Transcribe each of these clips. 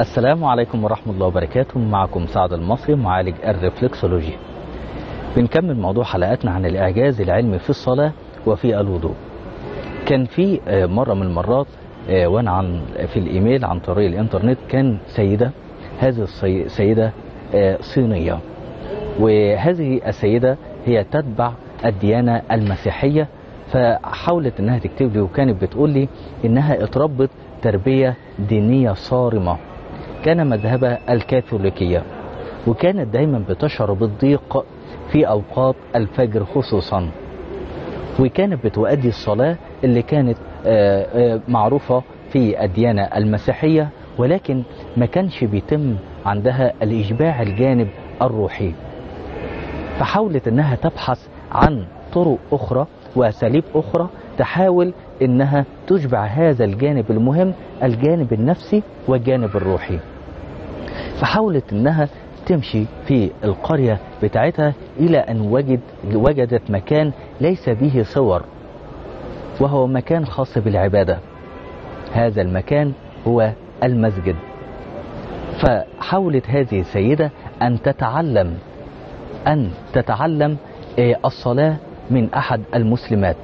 السلام عليكم ورحمة الله وبركاته. معكم سعد المصري معالج الرفلكسولوجي. بنكمل موضوع حلقاتنا عن الإعجاز العلمي في الصلاة وفي الوضوء. كان في مرة من المرات وانا في الإيميل عن طريق الإنترنت كان سيدة، هذه السيدة صينية، وهذه السيدة هي تتبع الديانة المسيحية، فحاولت انها تكتب لي وكانت بتقول لي انها اتربت تربية دينية صارمة، كان مذهبها الكاثوليكية، وكانت دايما بتشعر بالضيق في أوقات الفجر خصوصا، وكانت بتؤدي الصلاة اللي كانت معروفة في الديانة المسيحية، ولكن ما كانش بيتم عندها الإشباع الجانب الروحي. فحاولت انها تبحث عن طرق أخرى وأساليب أخرى تحاول انها تشبع هذا الجانب المهم، الجانب النفسي والجانب الروحي. فحاولت انها تمشي في القرية بتاعتها الى ان وجدت مكان ليس به صور، وهو مكان خاص بالعبادة. هذا المكان هو المسجد. فحاولت هذه السيدة أن تتعلم الصلاة من أحد المسلمات،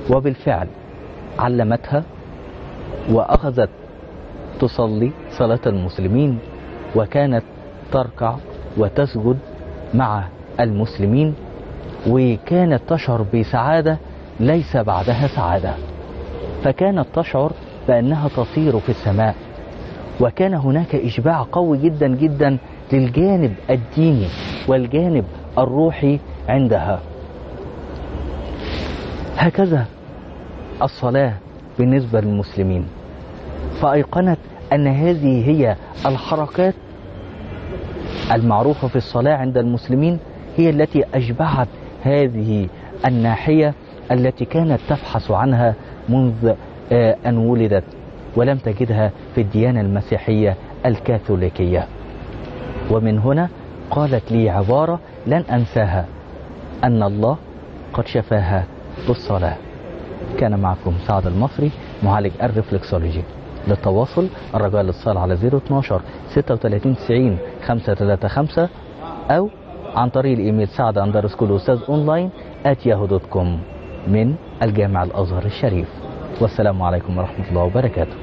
وبالفعل علمتها وأخذت تصلي صلاة المسلمين، وكانت تركع وتسجد مع المسلمين، وكانت تشعر بسعادة ليس بعدها سعادة، فكانت تشعر بأنها تطير في السماء، وكان هناك إشباع قوي جدا جدا للجانب الديني والجانب الروحي عندها. هكذا الصلاة بالنسبة للمسلمين، فأيقنت أن هذه هي الحركات المعروفة في الصلاة عند المسلمين هي التي أشبعت هذه الناحية التي كانت تبحث عنها منذ أن ولدت، ولم تجدها في الديانة المسيحية الكاثوليكية. ومن هنا قالت لي عبارة لن أنساها، أن الله قد شفاها بالصلاة. كان معكم سعد المصري معالج الرفلكسولوجي. للتواصل الرجاء الاتصال على 012 36 90 535 أو عن طريق الإيميل سعد_أستاذ_online@yahoo.com من الجامع الأزهر الشريف. والسلام عليكم ورحمة الله وبركاته.